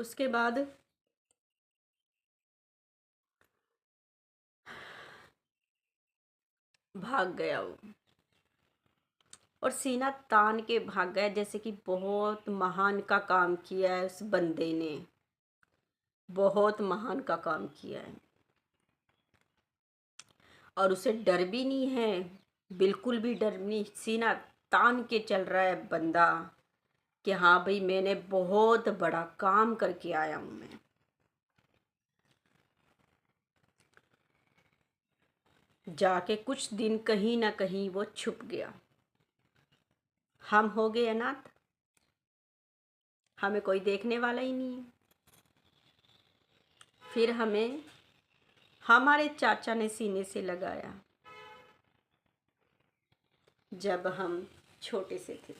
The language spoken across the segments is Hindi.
उसके बाद भाग गया वो, और सीना तान के भाग गया, जैसे कि बहुत महान का काम किया है उस बंदे ने, बहुत महान का काम किया है। और उसे डर भी नहीं है, बिल्कुल भी डर नहीं, सीना तान के चल रहा है बंदा कि हाँ भाई मैंने बहुत बड़ा काम करके आया हूं मैं। जाके कुछ दिन कहीं ना कहीं वो छुप गया। हम हो गए अनाथ, हमें कोई देखने वाला ही नहीं है। फिर हमें हमारे चाचा ने सीने से लगाया जब हम छोटे से थे,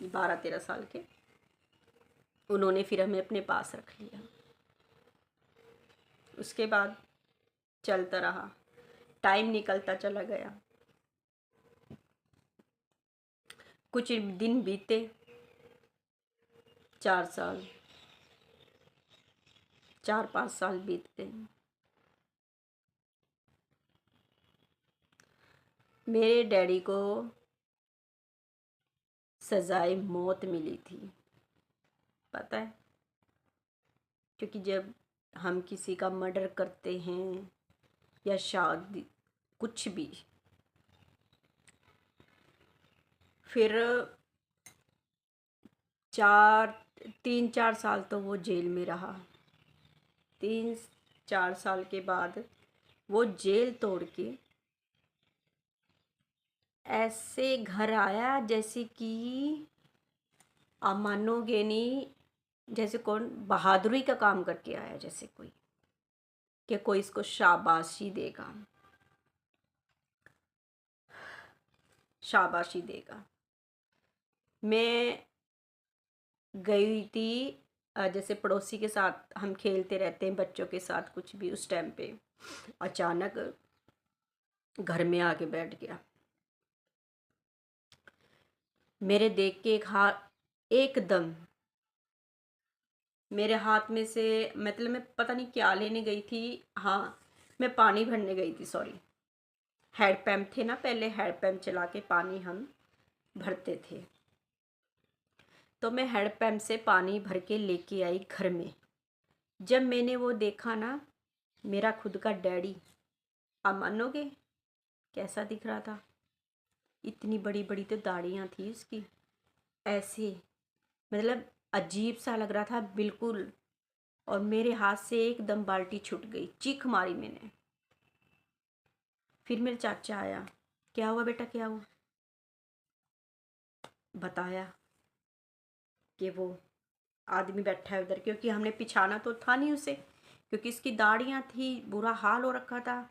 12-13 साल के। उन्होंने फिर हमें अपने पास रख लिया। उसके बाद चलता रहा, टाइम निकलता चला गया। कुछ दिन बीते, 4 साल, 4-5 साल बीतते। मेरे डैडी को सजाए मौत मिली थी, पता है? क्योंकि जब हम किसी का मर्डर करते हैं या शादी कुछ भी, फिर 3-4 साल तो वो जेल में रहा। 3-4 साल के बाद वो जेल तोड़ के ऐसे घर आया जैसे कि आप मानोगे नहीं, जैसे कौन बहादुरी का काम करके आया, जैसे कोई कि कोई इसको शाबाशी देगा, शाबाशी देगा। मैं गई थी, जैसे पड़ोसी के साथ हम खेलते रहते हैं बच्चों के साथ कुछ भी, उस टाइम पे अचानक घर में आके बैठ गया। मेरे देख के एक हाथ एकदम मेरे हाथ में से, मतलब मैं पता नहीं क्या लेने गई थी, हाँ मैं पानी भरने गई थी, सॉरी। हैंड पंप थे ना, पहले हैंड पंप चला के पानी हम भरते थे। तो मैं हैंड पंप से पानी भर के लेके आई घर में। जब मैंने वो देखा ना, मेरा खुद का डैडी, आप मानोगे कैसा दिख रहा था? इतनी बड़ी बड़ी तो दाढ़ियाँ थी उसकी, ऐसे, मतलब अजीब सा लग रहा था बिल्कुल। और मेरे हाथ से एकदम बाल्टी छूट गई, चीख मारी मैंने। फिर मेरा चाचा आया, क्या हुआ बेटा, क्या हुआ? बताया कि वो आदमी बैठा है उधर, क्योंकि हमने पिछाना तो था नहीं उसे, क्योंकि इसकी दाढ़ियाँ थी, बुरा हाल हो रखा था,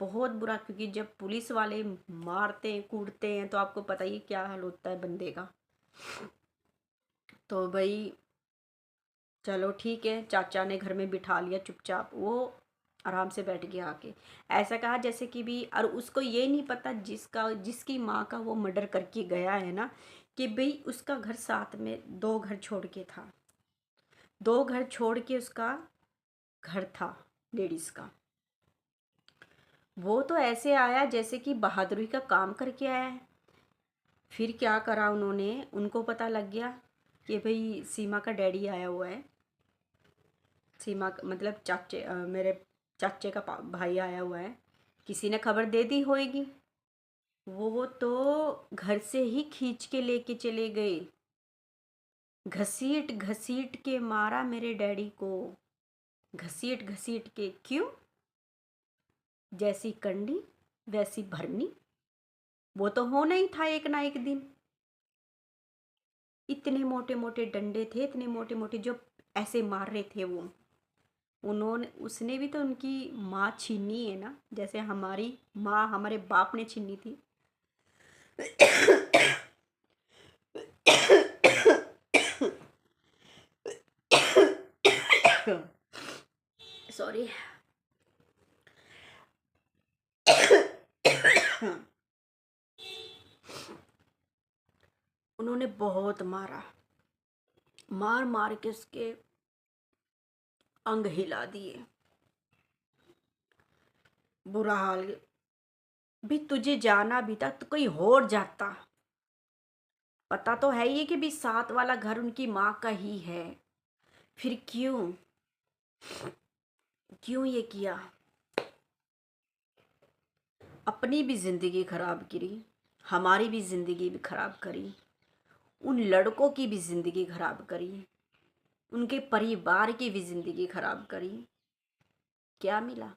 बहुत बुरा। क्योंकि जब पुलिस वाले मारते हैं कूटते हैं तो आपको पता ही क्या हाल होता है बंदे का। तो भाई चलो ठीक है, चाचा ने घर में बिठा लिया चुपचाप, वो आराम से बैठ गया आके। ऐसा कहा जैसे कि भी, और उसको ये नहीं पता जिसकी माँ का वो मर्डर करके गया है ना, कि भाई उसका घर साथ में 2 घर छोड़ के था, 2 घर छोड़ के उसका घर था लेडीज का। वो तो ऐसे आया जैसे कि बहादुरी का काम करके आया है। फिर क्या करा उन्होंने, उनको पता लग गया कि भाई सीमा का डैडी आया हुआ है, मतलब मेरे चाचे का भाई आया हुआ है, किसी ने खबर दे दी होएगी। वो तो घर से ही खींच के लेके चले गए, घसीट घसीट के मारा मेरे डैडी को, घसीट घसीट के। क्यों? जैसी कंडी वैसी भरनी, वो तो होना ही था एक ना एक दिन। इतने मोटे मोटे डंडे थे, इतने मोटे मोटे, जो ऐसे मार रहे थे वो। उसने भी तो उनकी माँ छीनी है ना, जैसे हमारी माँ हमारे बाप ने छीनी थी। सॉरी। उन्होंने बहुत मारा, मार मार के उसके अंग हिला दिए। बुरा हाल। भी तुझे जाना भी था तो कोई और जाता। पता तो है ही कि भी साथ वाला घर उनकी माँ का ही है, फिर क्यों क्यों ये किया? अपनी भी जिंदगी खराब करी, हमारी भी जिंदगी भी खराब करी, उन लड़कों की भी जिंदगी खराब करी, उनके परिवार की भी जिंदगी खराब करी। क्या मिला?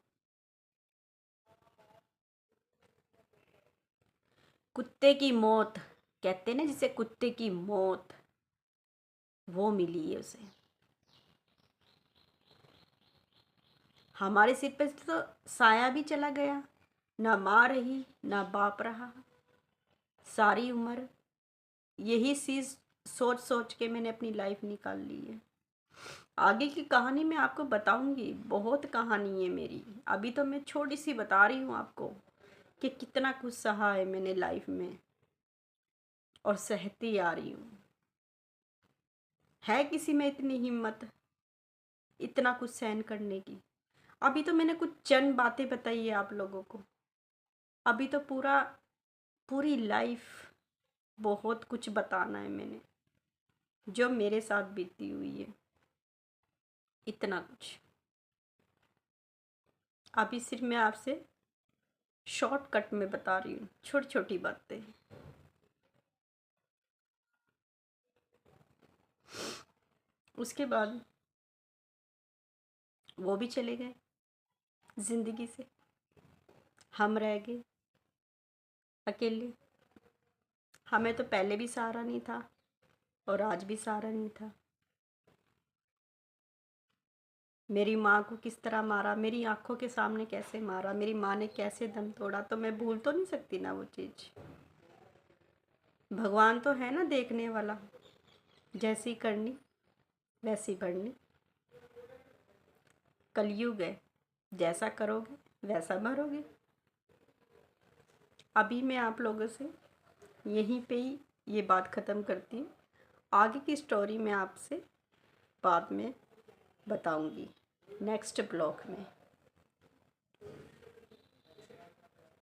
कुत्ते की मौत कहते ना, जिसे कुत्ते की मौत, वो मिली है उसे। हमारे सिर पे तो साया भी चला गया, ना माँ रही ना बाप रहा। सारी उम्र यही चीज सोच सोच के मैंने अपनी लाइफ निकाल ली है। आगे की कहानी मैं आपको बताऊंगी, बहुत कहानी है मेरी। अभी तो मैं छोटी सी बता रही हूँ आपको कि कितना कुछ सहा है मैंने लाइफ में और सहती आ रही हूँ। है किसी में इतनी हिम्मत इतना कुछ सहन करने की? अभी तो मैंने कुछ चंद बातें बताई है आप लोगों को। अभी तो पूरी लाइफ बहुत कुछ बताना है मैंने, जो मेरे साथ बीती हुई है। इतना कुछ अभी सिर्फ मैं आपसे शॉर्टकट में बता रही हूँ, छोटी छोटी बातें। उसके बाद वो भी चले गए जिंदगी से, हम रह गए अकेले। हमें तो पहले भी सहारा नहीं था और आज भी सहारा नहीं था। मेरी माँ को किस तरह मारा, मेरी आंखों के सामने कैसे मारा, मेरी माँ ने कैसे दम तोड़ा, तो मैं भूल तो नहीं सकती ना वो चीज़। भगवान तो है ना देखने वाला, जैसी करनी वैसी भरनी। कलयुग है, जैसा करोगे वैसा भरोगे। अभी मैं आप लोगों से यहीं पे ही ये बात ख़त्म करती हूँ। आगे की स्टोरी मैं आपसे बाद में बताऊंगी नेक्स्ट ब्लॉग में।